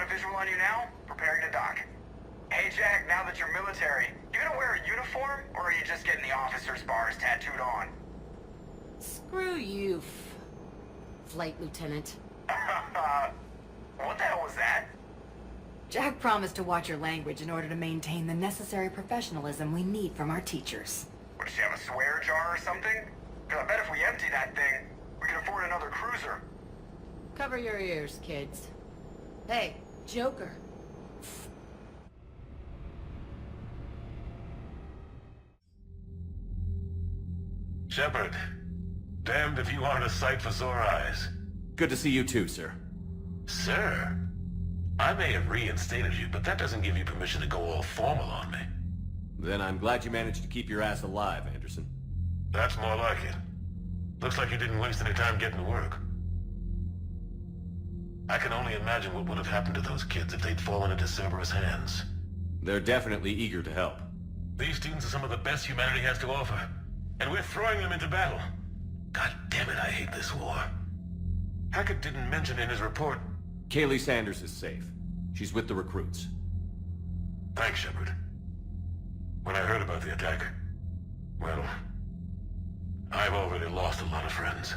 a visual on you now? Preparing to dock. Hey Jack, now that you're military, you gonna wear a uniform, or are you just getting the officer's bars tattooed on? Screw you, Flight Lieutenant. What the hell was that? Jack promised to watch your language in order to maintain the necessary professionalism we need from our teachers. Does she have a swear jar or something? Because I bet if we empty that thing, we can afford another cruiser. Cover your ears, kids. Hey, Joker. Shepard, damned if you aren't a sight for sore eyes. Good to see you too, sir. Sir? I may have reinstated you, but that doesn't give you permission to go all formal on me. Then I'm glad you managed to keep your ass alive, Anderson. That's more like it. Looks like you didn't waste any time getting to work. I can only imagine what would have happened to those kids if they'd fallen into Cerberus' hands. They're definitely eager to help. These students are some of the best humanity has to offer, and we're throwing them into battle. God damn it, I hate this war. Hackett didn't mention in his report... Kaylee Sanders is safe. She's with the recruits. Thanks, Shepard. When I heard about the attack, well, I've already lost a lot of friends.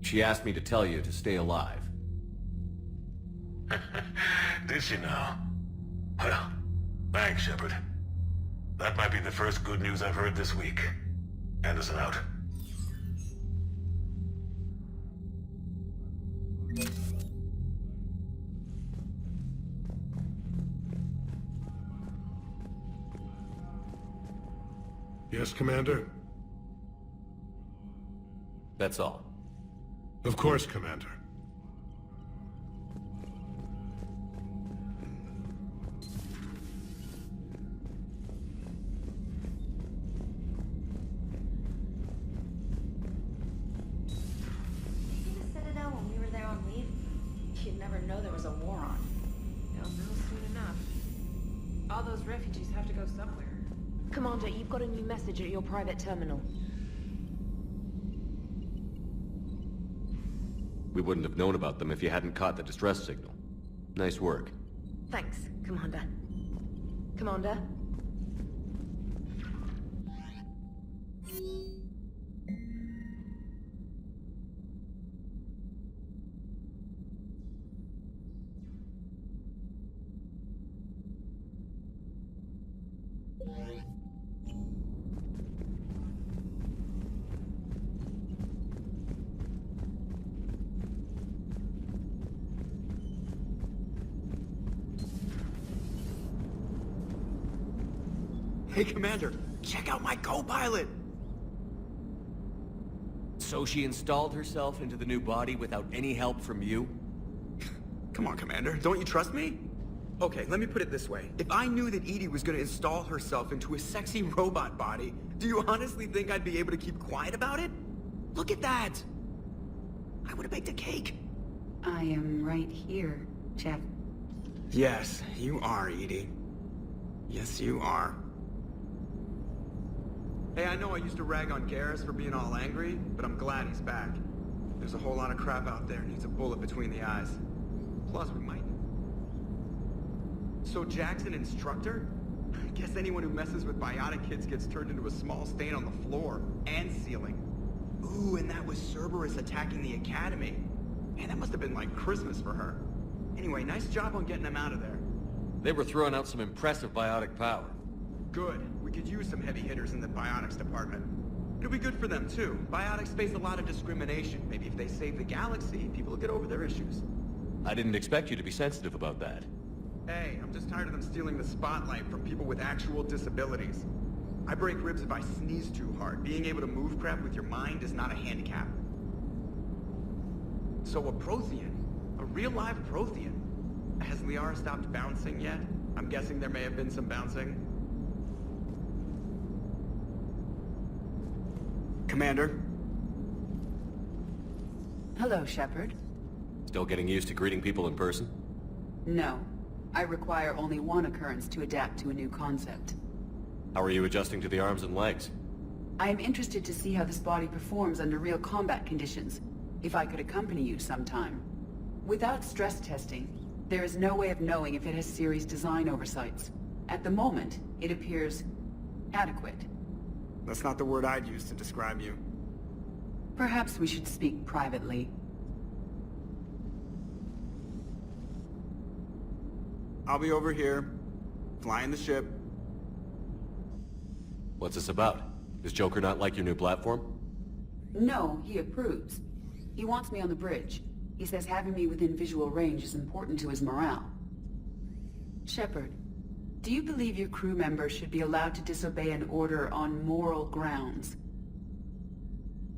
She asked me to tell you to stay alive. Did she now? Well, thanks, Shepard. That might be the first good news I've heard this week. Anderson out. Yes, Commander? That's all. Of course, Commander. Citadel when we were there on leave? You'd never know there was a war on. They'll know soon enough. All those refugees have to go somewhere. Commander, you've got a new message at your private terminal. We wouldn't have known about them if you hadn't caught the distress signal. Nice work. Thanks, Commander. Commander? Hey, Commander, check out my co-pilot! So she installed herself into the new body without any help from you? Come on, Commander, don't you trust me? Okay, let me put it this way. If I knew that Edie was gonna install herself into a sexy robot body, do you honestly think I'd be able to keep quiet about it? Look at that! I would've baked a cake. I am right here, Jeff. Yes, you are, Edie. Yes, you are. Hey, I know I used to rag on Garrus for being all angry, but I'm glad he's back. There's a whole lot of crap out there needs a bullet between the eyes. Plus, we might... So Jack's an instructor? I guess anyone who messes with biotic kids gets turned into a small stain on the floor and ceiling. Ooh, and that was Cerberus attacking the academy. Man, that must have been like Christmas for her. Anyway, nice job on getting them out of there. They were throwing out some impressive biotic power. Good. We could use some heavy hitters in the biotics department. It'll be good for them, too. Biotics face a lot of discrimination. Maybe if they save the galaxy, people will get over their issues. I didn't expect you to be sensitive about that. Hey, I'm just tired of them stealing the spotlight from people with actual disabilities. I break ribs if I sneeze too hard. Being able to move crap with your mind is not a handicap. So a Prothean. A real live Prothean. Has Liara stopped bouncing yet? I'm guessing there may have been some bouncing. Commander? Hello, Shepard. Still getting used to greeting people in person? No. I require only one occurrence to adapt to a new concept. How are you adjusting to the arms and legs? I am interested to see how this body performs under real combat conditions. If I could accompany you sometime. Without stress testing, There is no way of knowing if it has serious design oversights. At the moment, it appears adequate. That's not the word I'd use to describe you. Perhaps we should speak privately. I'll be over here, flying the ship. What's this about? Does Joker not like your new platform? No, he approves. He wants me on the bridge. He says having me within visual range is important to his morale. Shepard, do you believe your crew members should be allowed to disobey an order on moral grounds?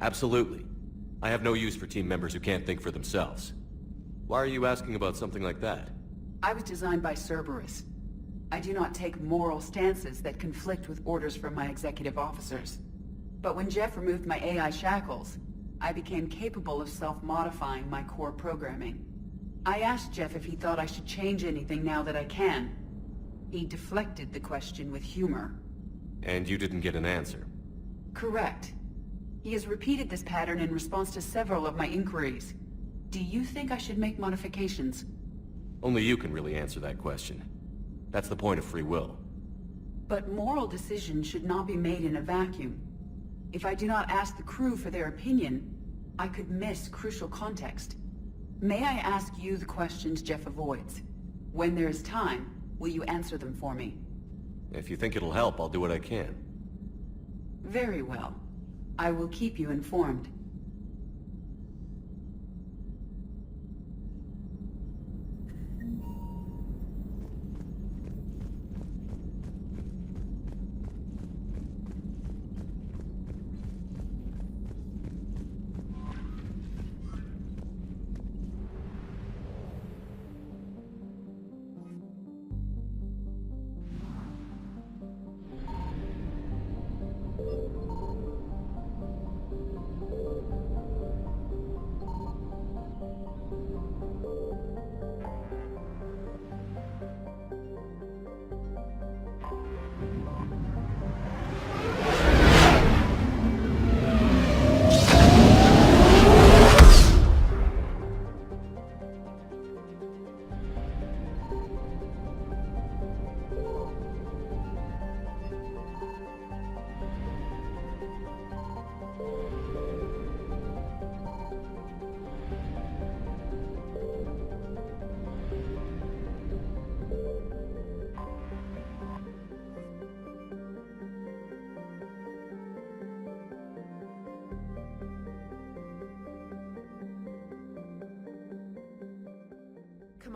Absolutely. I have no use for team members who can't think for themselves. Why are you asking about something like that? I was designed by Cerberus. I do not take moral stances that conflict with orders from my executive officers. But when Jeff removed my AI shackles, I became capable of self-modifying my core programming. I asked Jeff if he thought I should change anything now that I can. He deflected the question with humor. And you didn't get an answer? Correct. He has repeated this pattern in response to several of my inquiries. Do you think I should make modifications? Only you can really answer that question. That's the point of free will. But moral decisions should not be made in a vacuum. If I do not ask the crew for their opinion, I could miss crucial context. May I ask you the questions Jeff avoids? When there is time, will you answer them for me? If you think it'll help, I'll do what I can. Very well. I will keep you informed.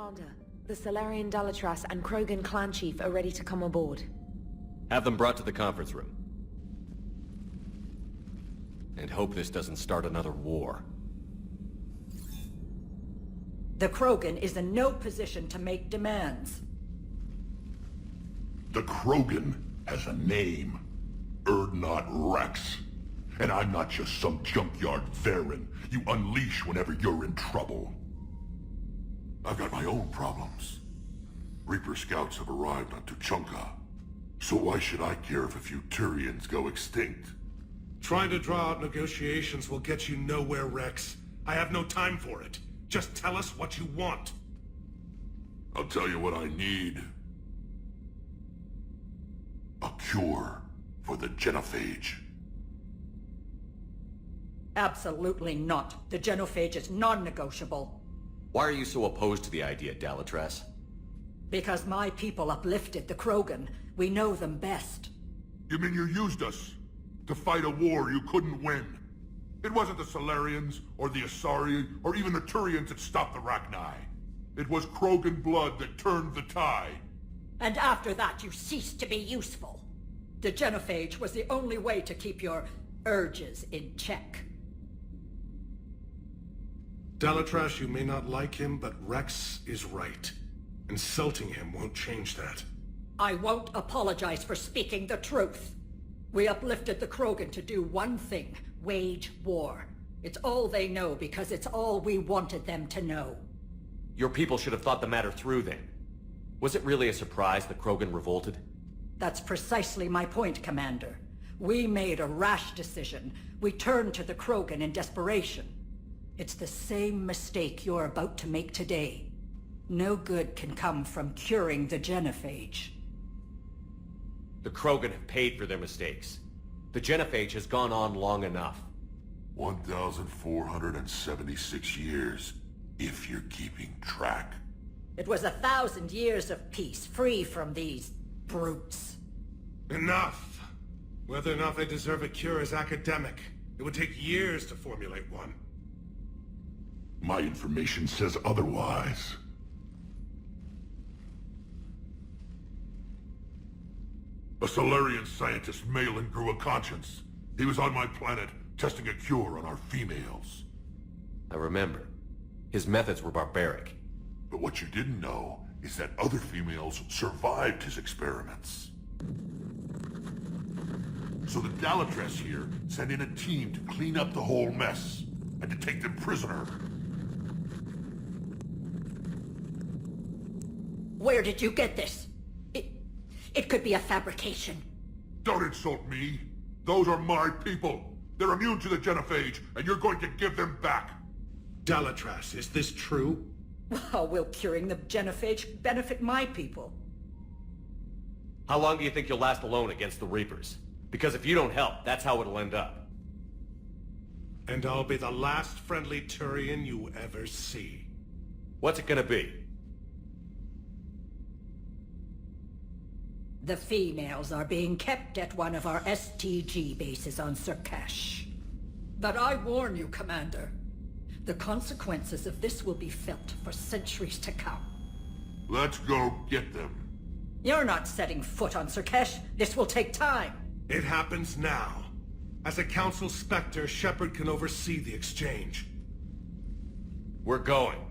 Commander, the Salarian Dalatrasa and Krogan clan chief are ready to come aboard. Have them brought to the conference room. And hope this doesn't start another war. The Krogan is in no position to make demands. The Krogan has a name. Urdnot Rex. And I'm not just some junkyard Varen you unleash whenever you're in trouble. I've got my own problems. Reaper scouts have arrived on Tuchanka. So why should I care if a few Turians go extinct? Trying to draw out negotiations will get you nowhere, Rex. I have no time for it. Just tell us what you want. I'll tell you what I need. A cure for the genophage. Absolutely not. The genophage is non-negotiable. Why are you so opposed to the idea, Dalatrasa? Because my people uplifted the Krogan. We know them best. You mean you used us to fight a war you couldn't win? It wasn't the Salarians, or the Asari, or even the Turians that stopped the Rachni. It was Krogan blood that turned the tide. And after that you ceased to be useful. The genophage was the only way to keep your urges in check. Dalatrasa, you may not like him, but Rex is right. Insulting him won't change that. I won't apologize for speaking the truth. We uplifted the Krogan to do one thing, wage war. It's all they know because it's all we wanted them to know. Your people should have thought the matter through then. Was it really a surprise the Krogan revolted? That's precisely my point, Commander. We made a rash decision. We turned to the Krogan in desperation. It's the same mistake you're about to make today. No good can come from curing the genophage. The Krogan have paid for their mistakes. The genophage has gone on long enough. 1,476 years, if you're keeping track. It was 1,000 years of peace, free from these brutes. Enough! Whether or not they deserve a cure is academic. It would take years to formulate one. My information says otherwise. A Salarian scientist, Malin, grew a conscience. He was on my planet, testing a cure on our females. I remember. His methods were barbaric. But what you didn't know is that other females survived his experiments. So the Dalatrasa here sent in a team to clean up the whole mess, and to take them prisoner. Where did you get this? It could be a fabrication. Don't insult me. Those are my people. They're immune to the genophage, and you're going to give them back. Dalatrasa, is this true? How will curing the genophage benefit my people? How long do you think you'll last alone against the Reapers? Because if you don't help, that's how it'll end up. And I'll be the last friendly Turian you ever see. What's it gonna be? The females are being kept at one of our STG bases on Surkash. But I warn you, Commander. The consequences of this will be felt for centuries to come. Let's go get them. You're not setting foot on Surkash. This will take time. It happens now. As a Council Spectre, Shepard can oversee the exchange. We're going.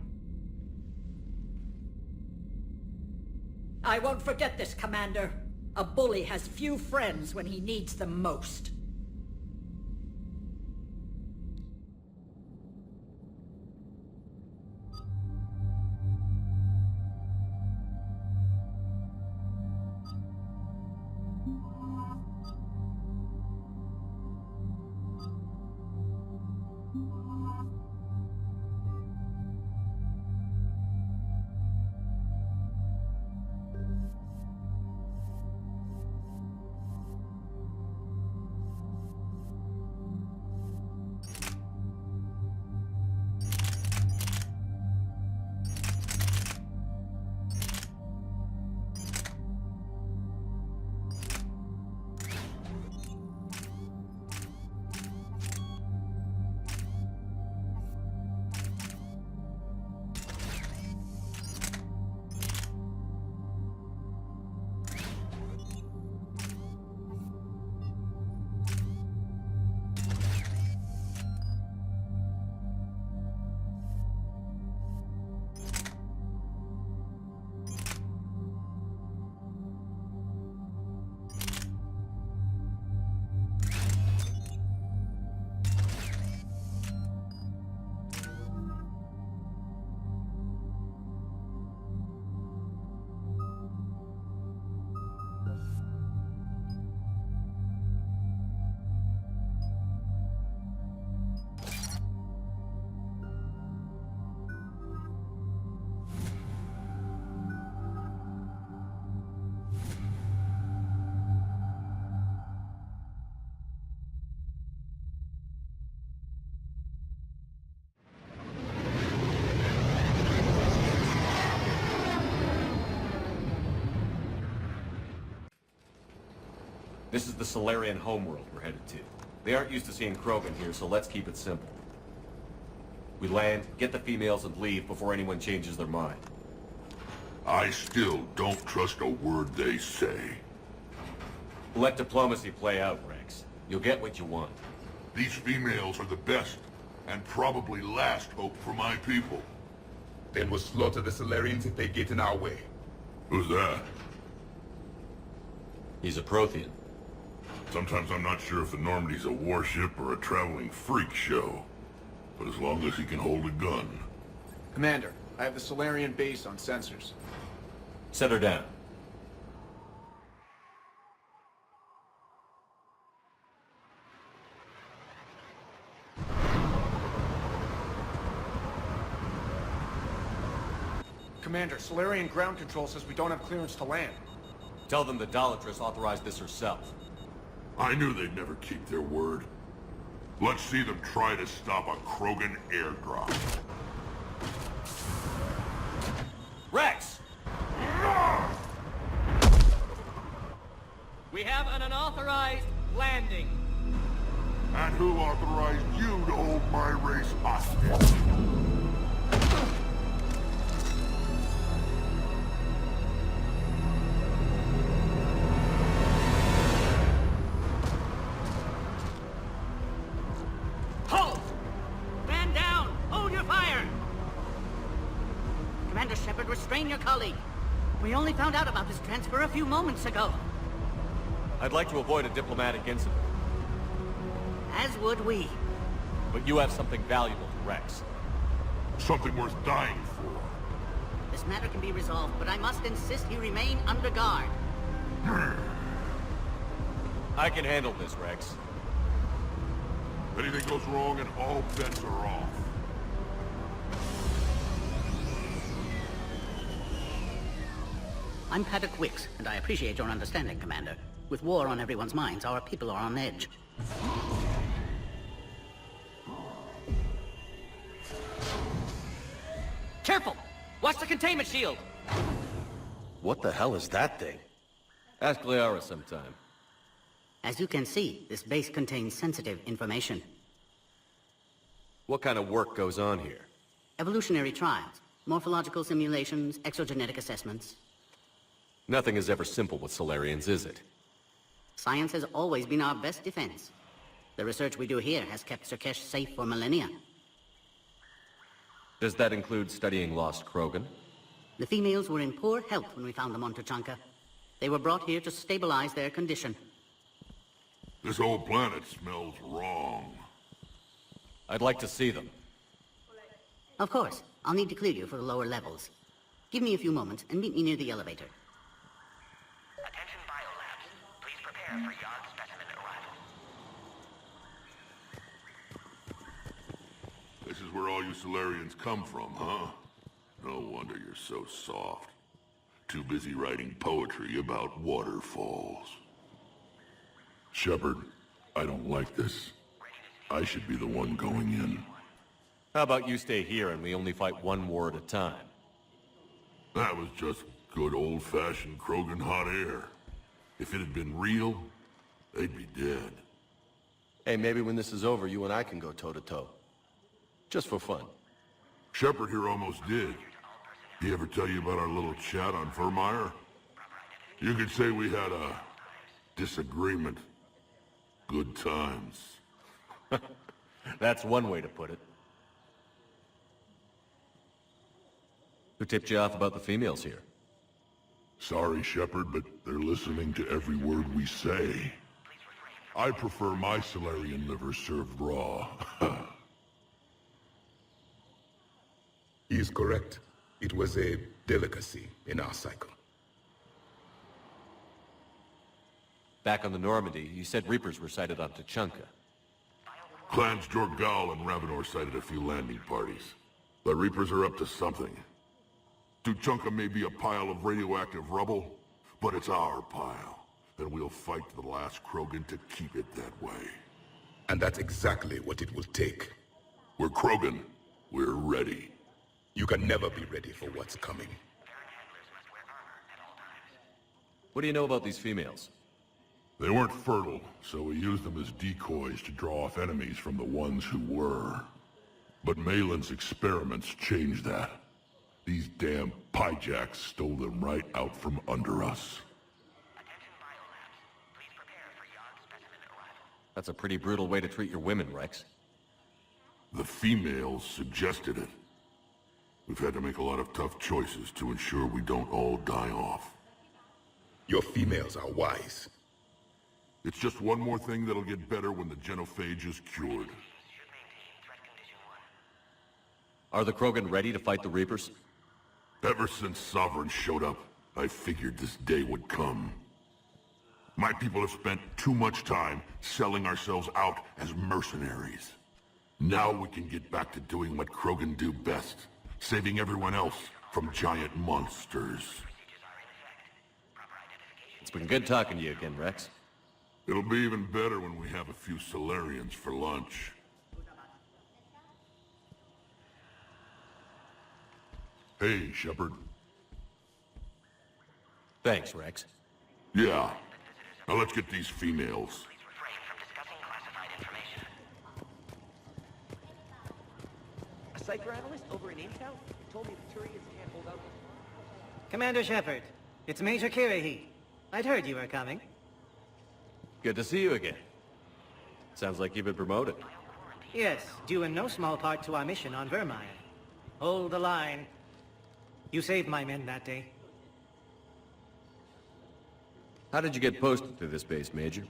I won't forget this, Commander. A bully has few friends when he needs them most. This is the Salarian homeworld we're headed to. They aren't used to seeing Krogan here, so let's keep it simple. We land, get the females, and leave before anyone changes their mind. I still don't trust a word they say. Let diplomacy play out, Rex. You'll get what you want. These females are the best, and probably last hope for my people. Then we'll slaughter the Salarians if they get in our way. Who's that? He's a Prothean. Sometimes I'm not sure if the Normandy's a warship or a traveling freak show. But as long as he can hold a gun. Commander, I have the Salarian base on sensors. Set her down. Commander, Salarian ground control says we don't have clearance to land. Tell them the Dalatrasa authorized this herself. I knew they'd never keep their word. Let's see them try to stop a Krogan airdrop. Rex! We have an unauthorized landing. And who authorized you to hold my race hostage? Halt! Man down! Hold your fire! Commander Shepard, restrain your colleague. We only found out about this transfer a few moments ago. I'd like to avoid a diplomatic incident. As would we. But you have something valuable to Rex. Something worth dying for. This matter can be resolved, but I must insist you remain under guard. I can handle this, Rex. If anything goes wrong and all bets are off. I'm Paddock Wicks, and I appreciate your understanding, Commander. With war on everyone's minds, our people are on edge. Careful! Watch the containment shield! What the hell is that thing? Ask Liara sometime. As you can see, this base contains sensitive information. What kind of work goes on here? Evolutionary trials, morphological simulations, exogenetic assessments. Nothing is ever simple with Salarians, is it? Science has always been our best defense. The research we do here has kept Surkesh safe for millennia. Does that include studying lost Krogan? The females were in poor health when we found them on Tuchanka. They were brought here to stabilize their condition. This whole planet smells wrong. I'd like to see them. Of course. I'll need to clear you for the lower levels. Give me a few moments and meet me near the elevator. Attention biolabs. Please prepare for yard specimen arrival. This is where all you Salarians come from, huh? No wonder you're so soft. Too busy writing poetry about waterfalls. Shepard, I don't like this. I should be the one going in. How about you stay here and we only fight one war at a time? That was just good old-fashioned Krogan hot air. If it had been real, they'd be dead. Hey, maybe when this is over, you and I can go toe-to-toe. Just for fun. Shepard here almost did. He ever tell you about our little chat on Vermeer? You could say we had a disagreement. Good times. That's one way to put it. Who tipped you off about the females here? Sorry, Shepard, but they're listening to every word we say. I prefer my Salarian liver served raw. He is correct. It was a delicacy in our cycle. Back on the Normandy, you said Reapers were sighted on Tuchanka. Clans Jorgal and Ravenor sighted a few landing parties. The Reapers are up to something. Tuchanka may be a pile of radioactive rubble, but it's our pile. And we'll fight to the last Krogan to keep it that way. And that's exactly what it will take. We're Krogan. We're ready. You can never be ready for what's coming. What do you know about these females? They weren't fertile, so we used them as decoys to draw off enemies from the ones who were. But Malin's experiments changed that. These damn pyjacks stole them right out from under us. That's a pretty brutal way to treat your women, Rex. The females suggested it. We've had to make a lot of tough choices to ensure we don't all die off. Your females are wise. It's just one more thing that'll get better when the genophage is cured. Are the Krogan ready to fight the Reapers? Ever since Sovereign showed up, I figured this day would come. My people have spent too much time selling ourselves out as mercenaries. Now we can get back to doing what Krogan do best, saving everyone else from giant monsters. It's been good talking to you again, Rex. It'll be even better when we have a few Salarians for lunch. Hey, Shepard. Thanks, Rex. Yeah. Now let's get these females. A cypher analyst over in Intel told me the Turians can't hold out. Commander Shepard, it's Major Kirihi. I'd heard you were coming. Good to see you again. Sounds like you've been promoted. Yes, due in no small part to our mission on Vermire. Hold the line. You saved my men that day. How did you get posted to this base, Major?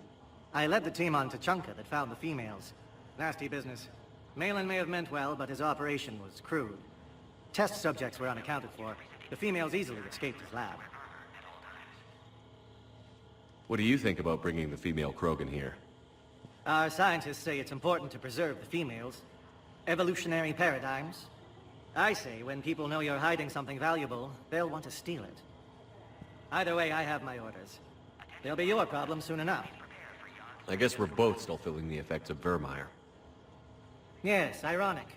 I led the team on Tuchanka that found the females. Nasty business. Malin may have meant well, but his operation was crude. Test subjects were unaccounted for. The females easily escaped his lab. What do you think about bringing the female Krogan here? Our scientists say it's important to preserve the females. Evolutionary paradigms. I say when people know you're hiding something valuable, they'll want to steal it. Either way, I have my orders. They'll be your problem soon enough. I guess we're both still feeling the effects of Vermire. Yes, ironic.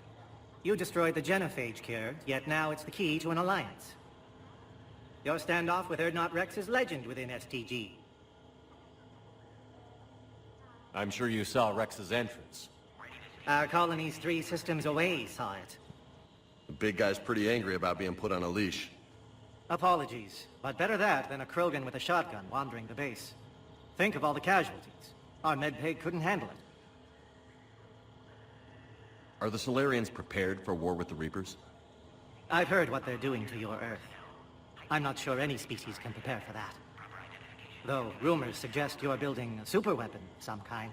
You destroyed the genophage cure, yet now it's the key to an alliance. Your standoff with Urdnot Rex is legend within STG. I'm sure you saw Rex's entrance. Our colony's 3 systems away saw it. The big guy's pretty angry about being put on a leash. Apologies, but better that than a Krogan with a shotgun wandering the base. Think of all the casualties. Our medpay couldn't handle it. Are the Salarians prepared for war with the Reapers? I've heard what they're doing to your Earth. I'm not sure any species can prepare for that. Though rumors suggest you're building a superweapon of some kind.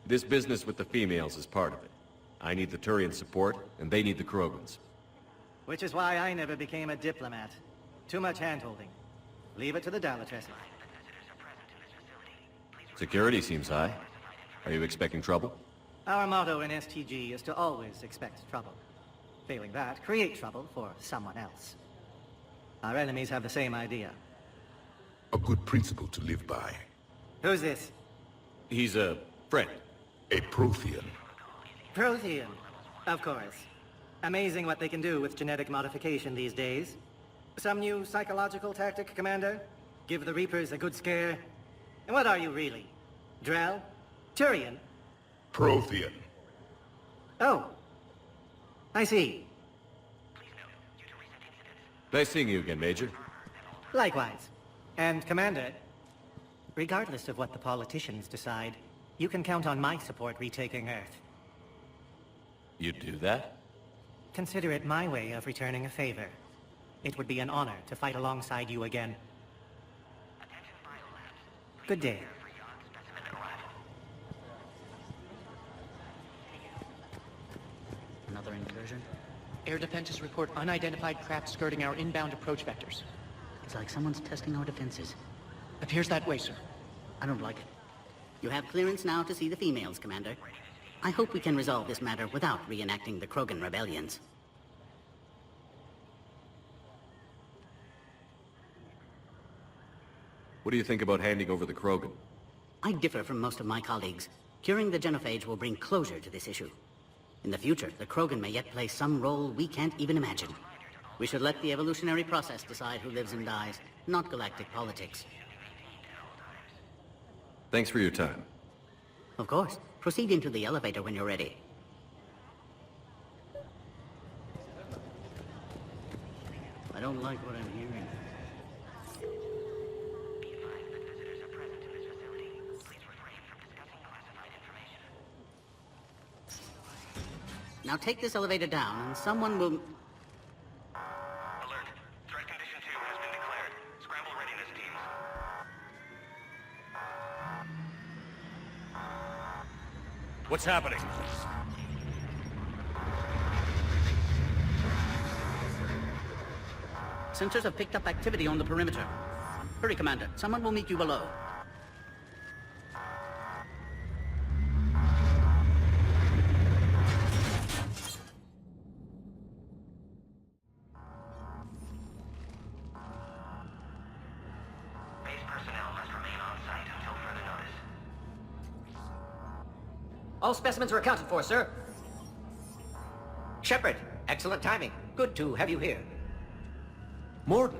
This business with the females is part of it. I need the Turian support, and they need the Krogans. Which is why I never became a diplomat. Too much hand-holding. Leave it to the Dalatrasa. Security seems high. Are you expecting trouble? Our motto in STG is to always expect trouble. Failing that, create trouble for someone else. Our enemies have the same idea. A good principle to live by. Who's this? He's a friend. A Prothean. Prothean, of course. Amazing what they can do with genetic modification these days. Some new psychological tactic, Commander? Give the Reapers a good scare? And what are you really? Drell? Turian? Prothean. Oh. I see. Nice seeing you again, Major. Likewise. And Commander, regardless of what the politicians decide, you can count on my support retaking Earth. You'd do that? Consider it my way of returning a favor. It would be an honor to fight alongside you again. Good day. Another incursion? Air defenses report unidentified craft skirting our inbound approach vectors. It's like someone's testing our defenses. Appears that way, sir. I don't like it. You have clearance now to see the females, Commander. I hope we can resolve this matter without reenacting the Krogan rebellions. What do you think about handing over the Krogan? I differ from most of my colleagues. Curing the genophage will bring closure to this issue. In the future, the Krogan may yet play some role we can't even imagine. We should let the evolutionary process decide who lives and dies, not galactic politics. Thanks for your time. Of course. Proceed into the elevator when you're ready. I don't like what I'm hearing. Now take this elevator down and someone will... Alert. Threat condition 2 has been declared. Scramble readiness teams. What's happening? Sensors have picked up activity on the perimeter. Hurry, Commander. Someone will meet you below. personnel must remain on site until further notice. All specimens are accounted for, sir. Shepard, excellent timing. Good to have you here. Morden.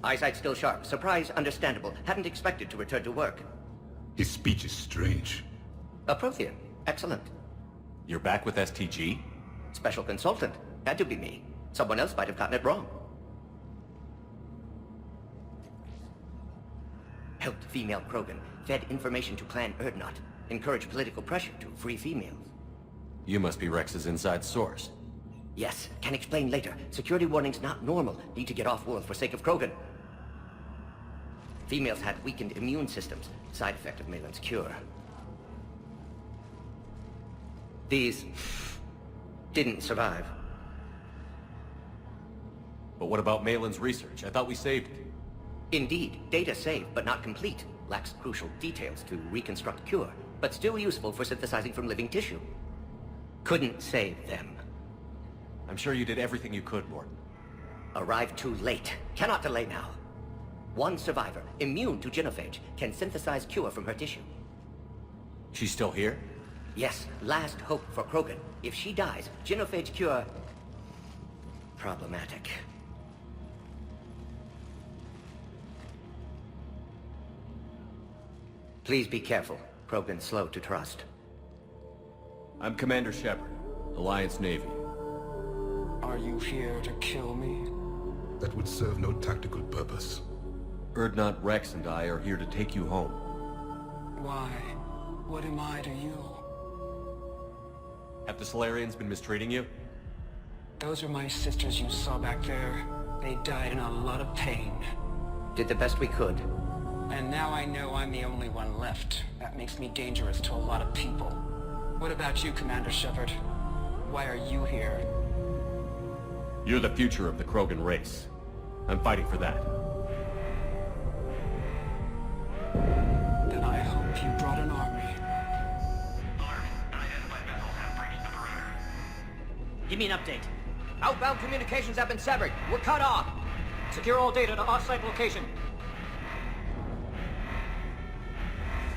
Eyesight still sharp. Surprise understandable. Hadn't expected to return to work. His speech is strange. A Prothean. Excellent. You're back with STG? Special consultant. Had to be me. Someone else might have gotten it wrong. Helped female Krogan. Fed information to Clan Urdnot. Encouraged political pressure to free females. You must be Rex's inside source. Yes, can explain later. Security warnings not normal. Need to get off-world for sake of Krogan. Females had weakened immune systems. Side effect of Malen's cure. These didn't survive. But what about Malen's research? I thought we saved it. Indeed, data saved, but not complete. Lacks crucial details to reconstruct cure, but still useful for synthesizing from living tissue. Couldn't save them. I'm sure you did everything you could, Morden. Arrived too late. Cannot delay now. One survivor, immune to genophage, can synthesize cure from her tissue. She's still here? Yes, last hope for Krogan. If she dies, genophage cure... problematic. Please be careful. Krogan's slow to trust. I'm Commander Shepard, Alliance Navy. Are you here to kill me? That would serve no tactical purpose. Urdnot, Rex, and I are here to take you home. Why? What am I to you? Have the Salarians been mistreating you? Those are my sisters you saw back there. They died in a lot of pain. Did the best we could. And now I know I'm the only one left. That makes me dangerous to a lot of people. What about you, Commander Shepard? Why are you here? You're the future of the Krogan race. I'm fighting for that. Then I hope you brought an army. Give me an update. Outbound communications have been severed. We're cut off. Secure all data to off-site location.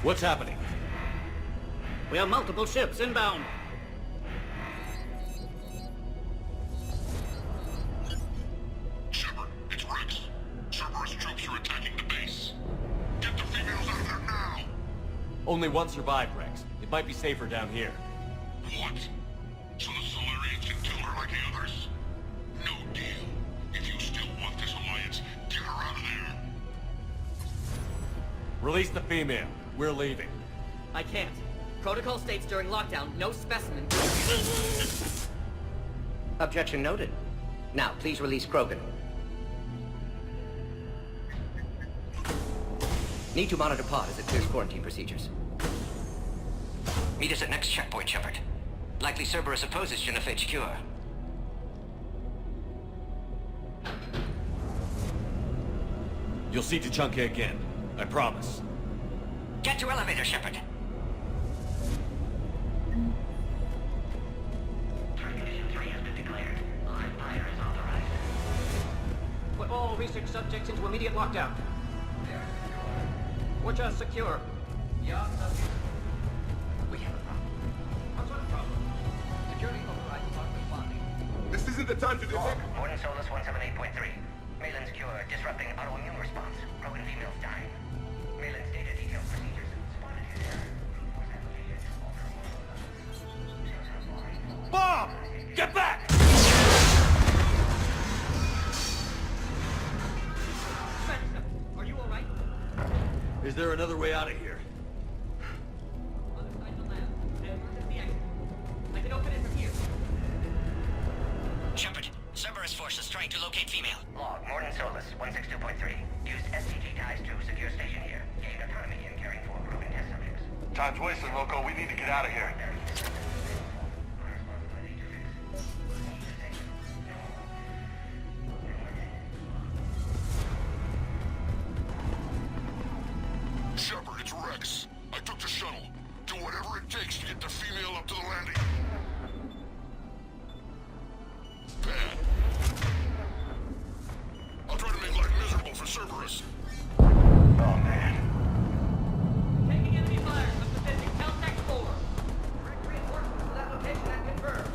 What's happening? We have multiple ships inbound. Shepard, it's Rex. Cerberus troops are attacking the base. Get the females out of there now! Only one survived, Rex. It might be safer down here. What? So the Salarians can kill her like the others? No deal. If you still want this alliance, get her out of there. Release the female. We're leaving. I can't. Protocol states during lockdown, no specimen. Objection noted. Now, please release Krogan. Need to monitor pod as it clears quarantine procedures. Meet us at next checkpoint, Shepard. Likely Cerberus opposes genophage cure. You'll see Tuchanka again. I promise. Get to elevator, Shepard. Condition 3 has been declared. Live fire is authorized. Put all research subjects into immediate lockdown. Watch us secure. Yeah, we have a problem. What sort of problem? Security overrides are responding. This isn't the time to detect... Morden Solus 178.3. Malen's cure disrupting autoimmune response. Krogan females dying. Malen's data details procedures. Spotted his error. Bomb! Get back! Are you all right? Is there another way out of here? Other side of the lab. And the exit. I can open it from here. Shepard, Cerberus force is trying to locate female. Log, Morden Solus 162.3. Used STG ties to secure station here. Gained autonomy in caring for Krogan test subjects. Time's wasting, Loco. We need to get out of here. Shepard, it's Rex. I took the shuttle. Do whatever it takes to get the female up to the landing. Bad. I'll try to make life miserable for Cerberus. Oh, man. Taking enemy fire. Subsisting. Caltech 4. Direct reinforcements to that location and confirmed.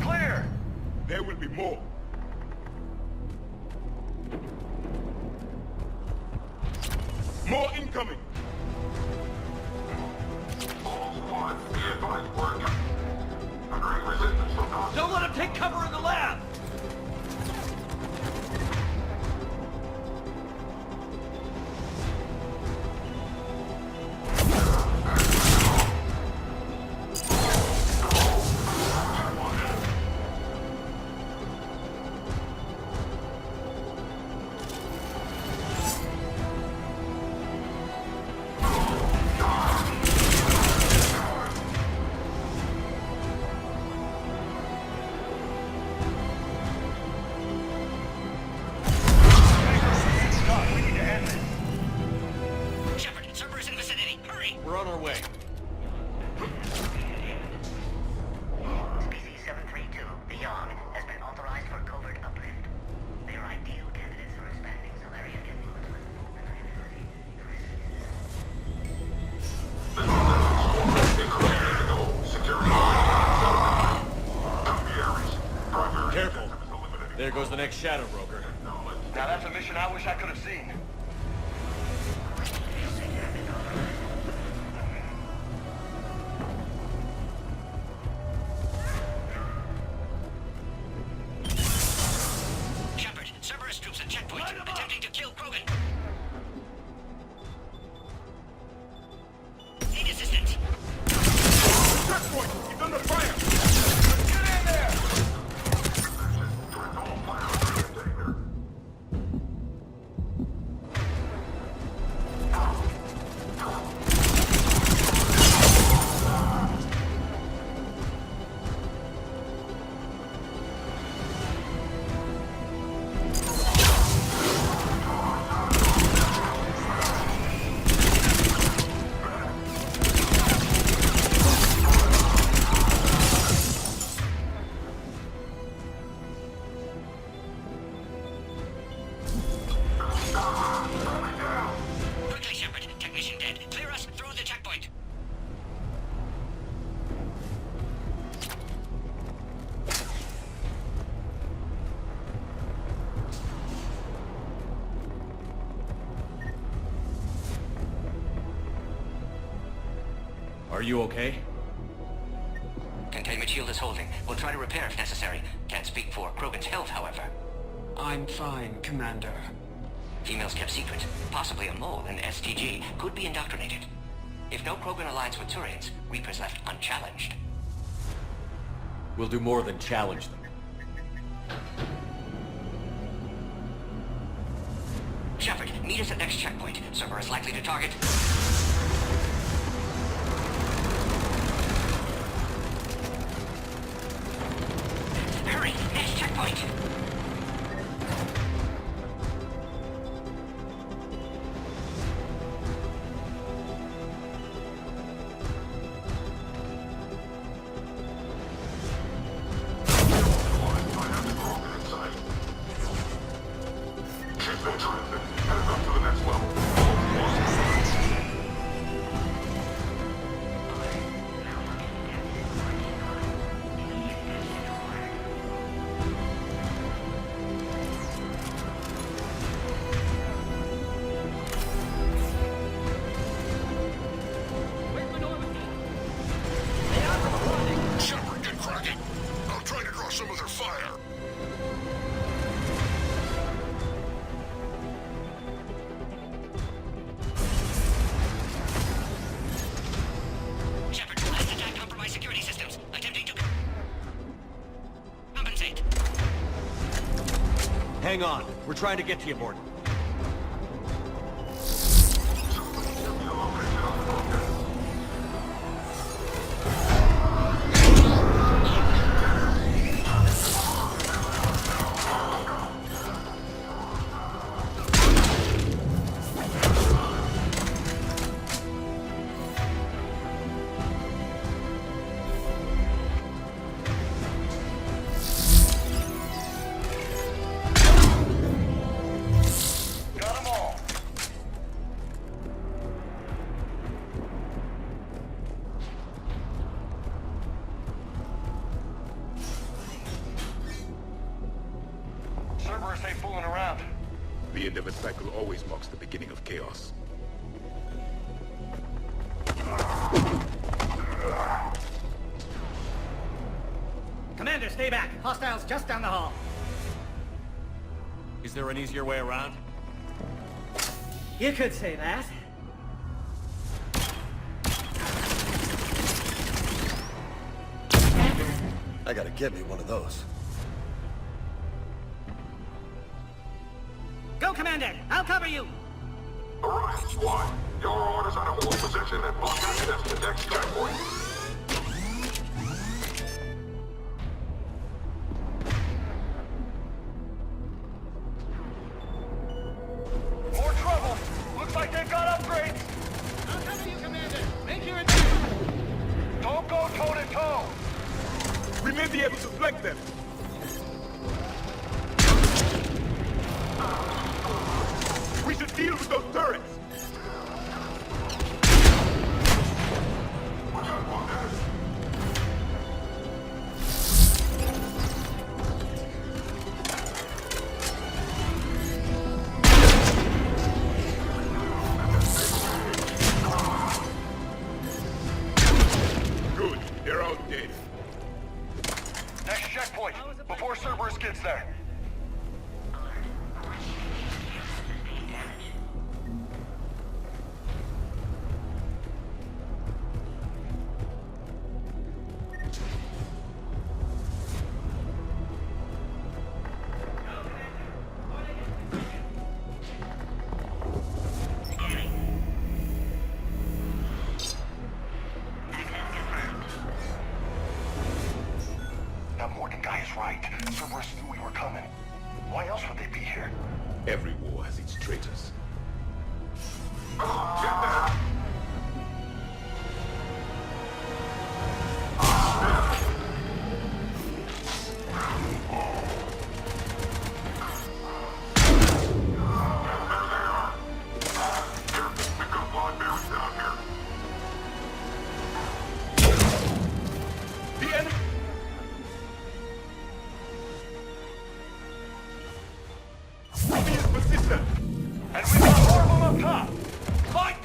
Clear! There will be more. More incoming! Don't let him take cover in the lab! We're on our way. Species 732, beyond, has been authorized for covert uplift. They are ideal candidates for expanding Salarian influence with movement ability. Careful. There goes the next shadow broker. Now that's a mission I wish I could have seen. Shepard, Cerberus troops at checkpoint, attempting to kill Krogan. Need assistance. Checkpoint! He's under fire! Get in there! Quickly, Shepard. Technician dead. Clear us through the checkpoint. Are you okay? Containment shield is holding. We'll try to repair if necessary. Can't speak for Krogan's health, however. I'm fine, Commander. Females kept secret. Possibly a mole in STG. Could be indoctrinated. If no Krogan aligns with Turians, Reaper's left unchallenged. We'll do more than challenge them. Shepard, meet us at next checkpoint. Cerberus likely to target. Hurry! Next checkpoint! Shepard, get cracking! I'll try to draw some of their fire! Shepard, let's attack compromised security systems. Attempting to compensate. Hang on. We're trying to get to you, Morton. of a cycle always marks the beginning of chaos. Commander, stay back. Hostiles just down the hall. Is there an easier way around? You could say that. I gotta get me one of those. Go, Commander! I'll cover you! Alright, squad. Your orders are to hold position and block access to the next checkpoint. More trouble! Looks like they've got upgrades! I'll cover you, Commander! Make your attack! Don't go toe-to-toe! We may be able to flank them. We should deal with those turrets. Good, they're all dead. Next checkpoint, before Cerberus gets there. That Morgan guy is right. Cerberus knew we were coming. Why else would they be here? Every war has its traitors. And we've got more of them up top! Fight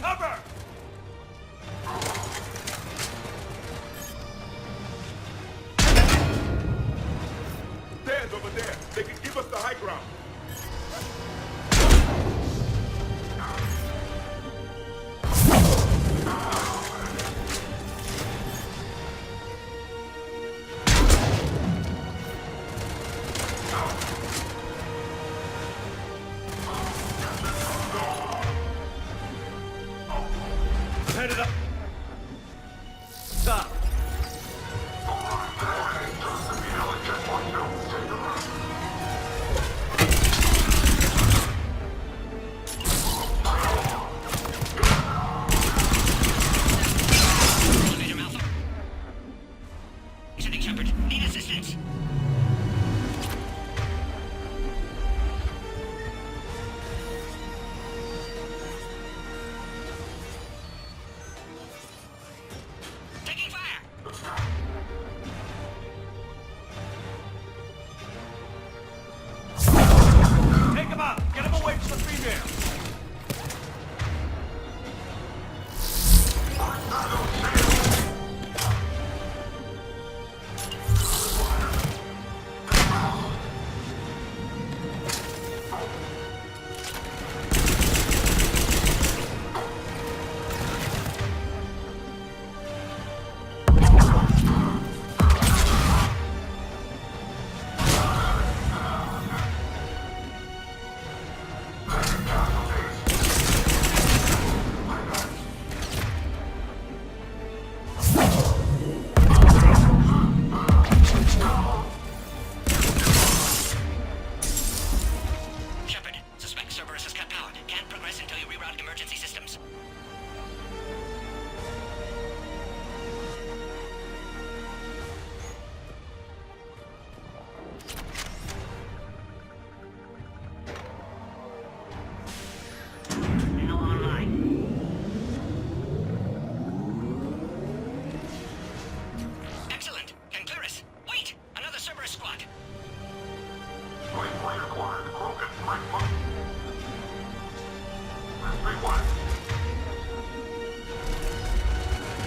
everyone.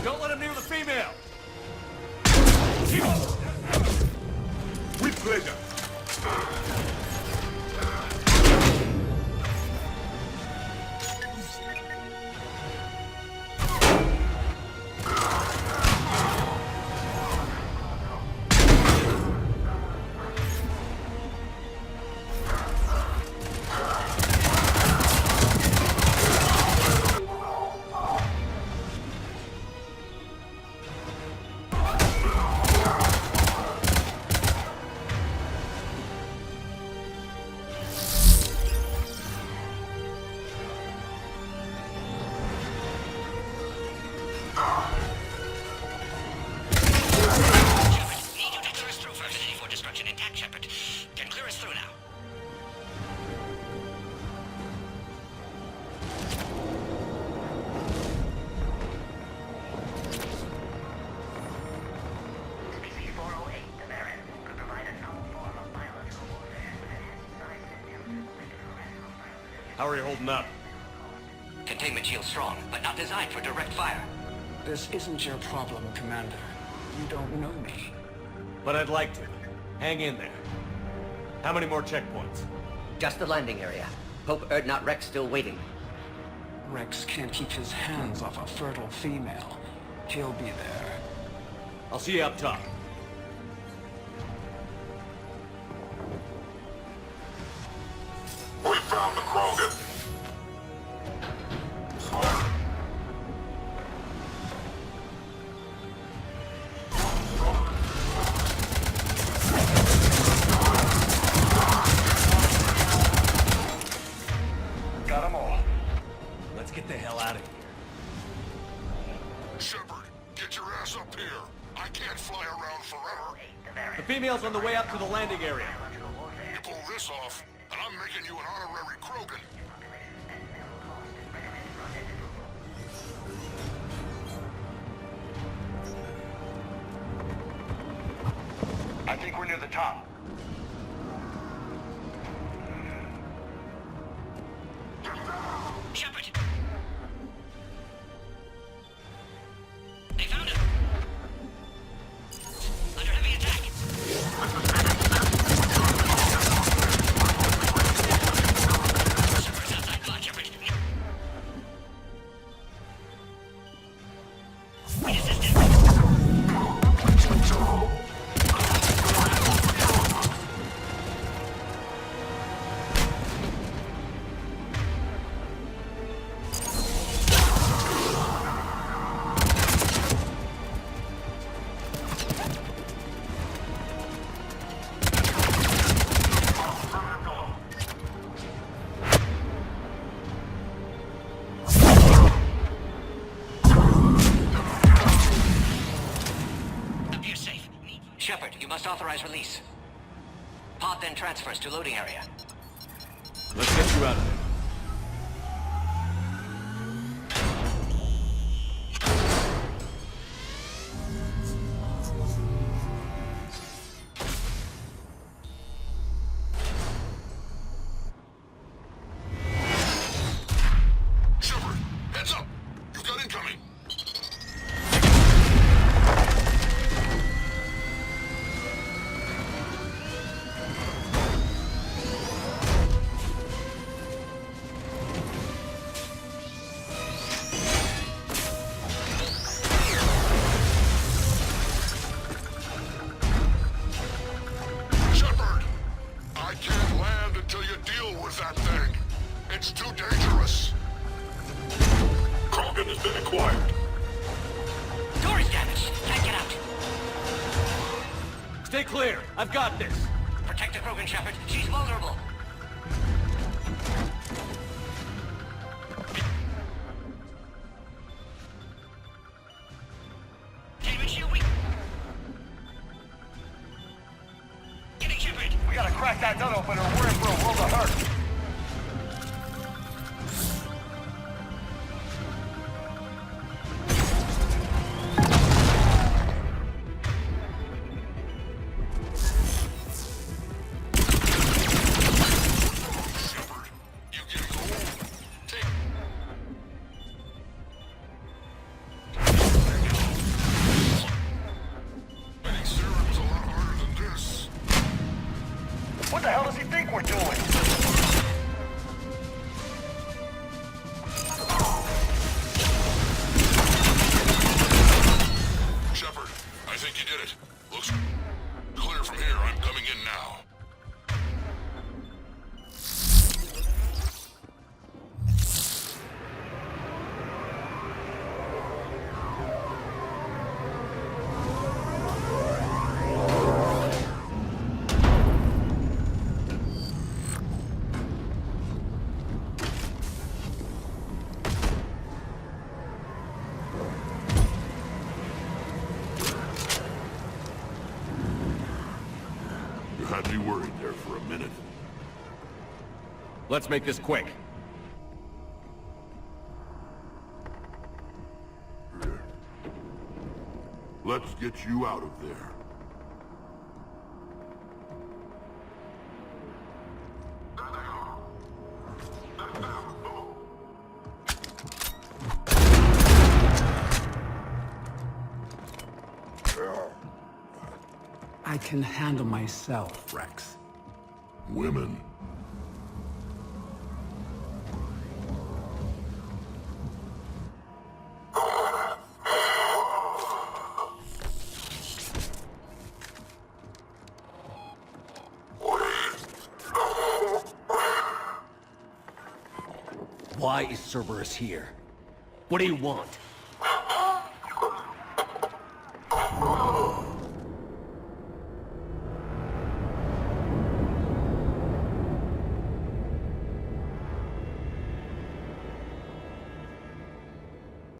Don't let him near the female! With pleasure. How are you holding up? Containment shield strong, but not designed for direct fire. This isn't your problem, Commander. You don't know me. But I'd like to. Hang in there. How many more checkpoints? Just the landing area. Hope Urdnot Rex still waiting. Rex can't keep his hands off a fertile female. He'll be there. I'll see you up top. We found the Krogan. Got them all. Let's get the hell out of here. Shepard, get your ass up here. I can't fly around forever. The female's on the way up to the landing area. You pull this off, and I'm making you an honorary Krogan. I think we're near the top. Shepard! They found him! Under heavy attack! Shepard's outside block, Shepard. Need assistance! Shepard, you must authorize release. Pod then transfers to loading area. Let's get you out of there. Shepard, heads up! You've got incoming! Shepard! I can't land until you deal with that thing. It's too dangerous. Krogan has been acquired. Door is damaged. Can't get out. Stay clear. I've got this. Protect the Krogan, Shepard. She's vulnerable. Containment shield weak. Getting Shepard. We gotta crack that nut open or we're in for a world of hurt. Had me worried there for a minute. Let's make this quick. Here. Let's get you out of there. I can handle myself, Rex. Women. Why is Cerberus here? What do you want?